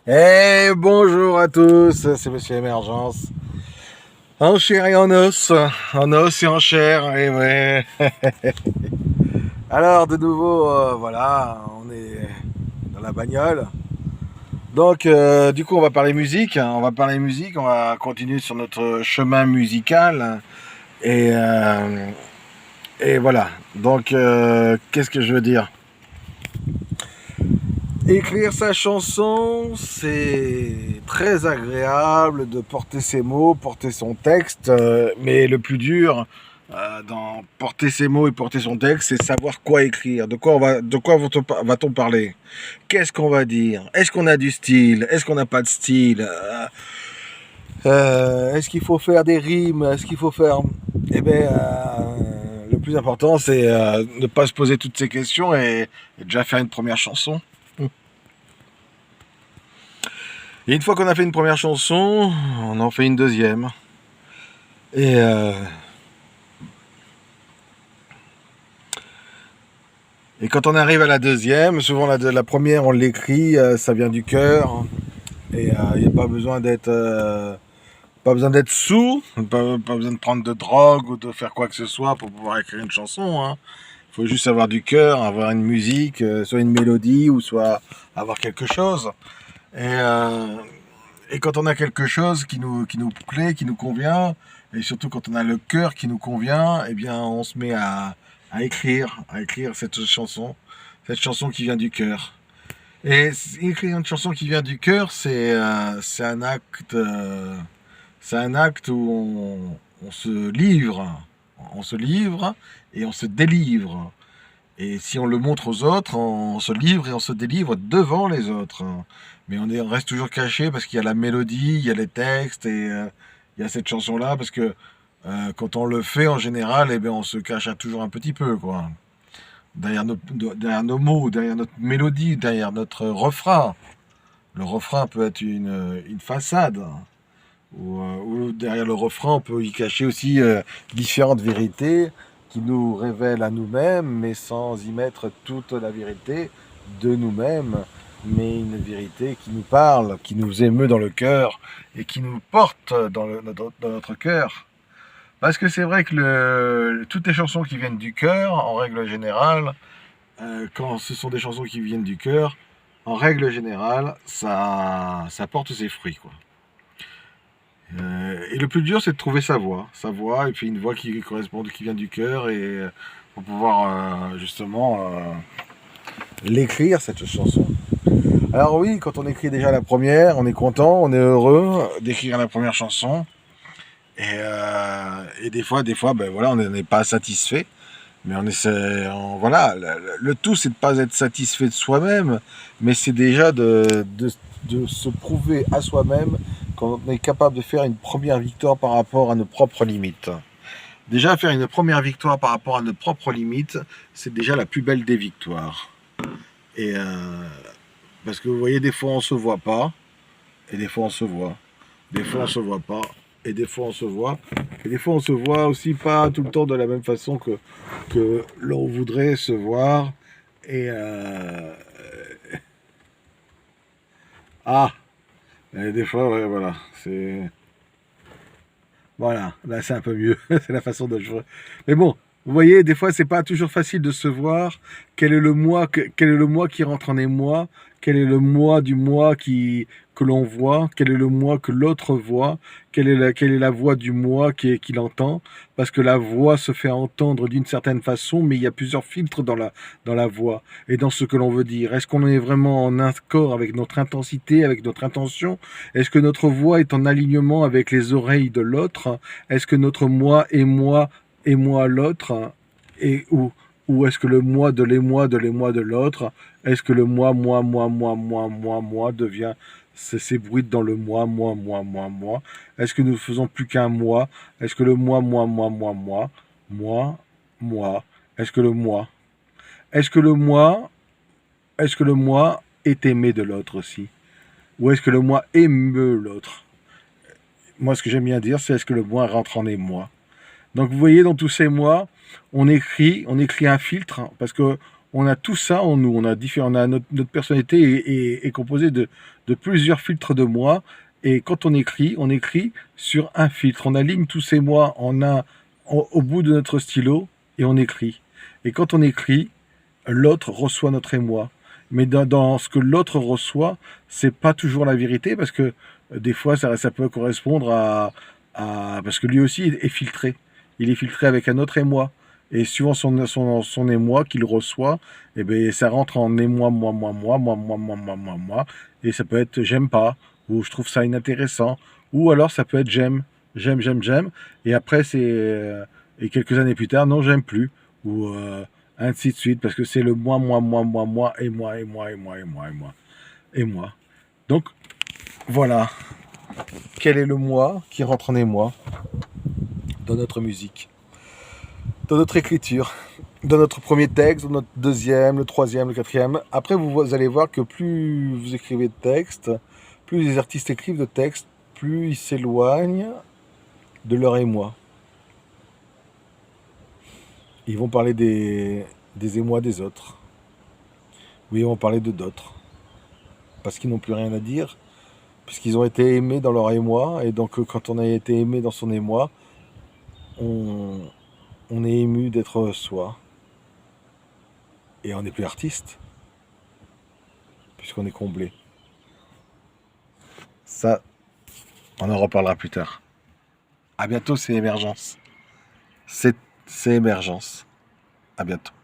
Eh bonjour à tous, c'est Monsieur Émergence. En chair et en os et en chair, et ouais. Alors de nouveau, voilà, on est dans la bagnole. Donc du coup on va parler musique, hein. On va parler musique, on va continuer sur notre chemin musical. Et, euh, et voilà, donc qu'est-ce que je veux dire? Écrire sa chanson, c'est très agréable de porter ses mots, porter son texte, mais le plus dur dans porter ses mots et porter son texte, c'est savoir quoi écrire, de quoi va-t-on parler, qu'est-ce qu'on va dire, est-ce qu'on a du style, est-ce qu'on n'a pas de style, est-ce qu'il faut faire des rimes, est-ce qu'il faut faire... Eh bien, le plus important, c'est ne pas se poser toutes ces questions et déjà faire une première chanson. Et une fois qu'on a fait une première chanson, on en fait une deuxième. Et, euh, et quand on arrive à la deuxième, souvent la première on l'écrit, ça vient du cœur. Et il n'y a pas besoin d'être sous, pas besoin de prendre de drogue ou de faire quoi que ce soit pour pouvoir écrire une chanson, hein. Il faut juste avoir du cœur, avoir une musique, soit une mélodie ou soit avoir quelque chose. Et, euh, Et quand on a quelque chose qui nous plaît, qui nous convient, et surtout quand on a le cœur qui nous convient, eh bien on se met à écrire cette chanson qui vient du cœur. Et écrire une chanson qui vient du cœur, c'est un acte où on se livre et on se délivre. Et si on le montre aux autres, on se livre et on se délivre devant les autres. On reste toujours caché parce qu'il y a la mélodie, il y a les textes et il y a cette chanson-là parce que quand on le fait en général, eh bien, on se cache toujours un petit peu, quoi. Derrière nos mots, derrière notre mélodie, derrière notre refrain. Le refrain peut être une façade. Ou derrière le refrain, on peut y cacher aussi différentes vérités qui nous révèlent à nous-mêmes, mais sans y mettre toute la vérité de nous-mêmes, mais une vérité qui nous parle, qui nous émeut dans le cœur et qui nous porte dans notre cœur. Parce que c'est vrai que toutes les chansons qui viennent du cœur, en règle générale, quand ce sont des chansons qui viennent du cœur, en règle générale, ça porte ses fruits, quoi. Et le plus dur, c'est de trouver sa voix, et puis une voix qui correspond, qui vient du cœur, et pour pouvoir justement l'écrire, cette chanson. Alors oui, quand on écrit déjà la première, on est content, on est heureux d'écrire la première chanson, et des fois, ben voilà, on n'est pas satisfait, mais on essaie, voilà, le tout, c'est de pas être satisfait de soi-même, mais c'est déjà de se prouver à soi-même qu'on est capable de faire une première victoire par rapport à nos propres limites. Déjà, faire une première victoire par rapport à nos propres limites, c'est déjà la plus belle des victoires. Et parce que vous voyez, des fois on se voit pas, et des fois on se voit. Des fois on se voit pas, et des fois on se voit. Et des fois on se voit aussi pas tout le temps de la même façon que l'on voudrait se voir. Et ah, et des fois, ouais, voilà, c'est... Voilà, là c'est un peu mieux, c'est la façon de jouer. Mais bon, vous voyez, des fois c'est pas toujours facile de se voir. Quel est le moi qui rentre en émoi? Quel est le moi du moi que l'on voit? Quel est le moi que l'autre voit? Quelle est la voix du moi qu'il entend? Parce que la voix se fait entendre d'une certaine façon, mais il y a plusieurs filtres dans la voix et dans ce que l'on veut dire. Est-ce qu'on est vraiment en accord avec notre intensité, avec notre intention? Est-ce que notre voix est en alignement avec les oreilles de l'autre? Est-ce que notre moi et moi l'autre? Et ou est-ce que le moi de l'émoi de l'émoi de l'autre? Est-ce que le moi devient s'ébruite dans le moi? Est-ce que nous faisons plus qu'un moi? Est-ce que le moi, moi? Est-ce que le moi? Est-ce que le moi, est-ce que le moi est aimé de l'autre aussi? Ou est-ce que le moi émeut l'autre? Moi, ce que j'aime bien dire, c'est est-ce que le moi rentre en émoi? Donc, vous voyez, dans tous ces mois, on écrit un filtre, hein, parce que on a tout ça en nous. Notre personnalité est composée de plusieurs filtres de moi. Et quand on écrit sur un filtre. On aligne tous ces mois au bout de notre stylo et on écrit. Et quand on écrit, l'autre reçoit notre émoi. Mais dans ce que l'autre reçoit, c'est pas toujours la vérité parce que des fois ça peut correspondre parce que lui aussi est filtré. Il est filtré avec un autre émoi. Et suivant son émoi qu'il reçoit, et ben ça rentre en émoi, moi. Et ça peut être j'aime pas, ou je trouve ça inintéressant, ou alors ça peut être j'aime. Et après, et quelques années plus tard, non, j'aime plus, ou ainsi de suite, parce que c'est le moi, et moi. Donc, voilà. Quel est le moi qui rentre en émoi dans notre musique, dans notre écriture, dans notre premier texte, dans notre deuxième, le troisième, le quatrième. Après, vous allez voir que plus vous écrivez de textes, plus les artistes écrivent de textes, plus ils s'éloignent de leur émoi. Ils vont parler des émois des autres. Oui, ils vont parler de d'autres. Parce qu'ils n'ont plus rien à dire, puisqu'ils ont été aimés dans leur émoi. Et donc, quand on a été aimé dans son émoi, on est ému d'être soi. Et on n'est plus artiste, puisqu'on est comblé. Ça, on en reparlera plus tard. À bientôt, c'est Émergence. C'est Émergence. À bientôt.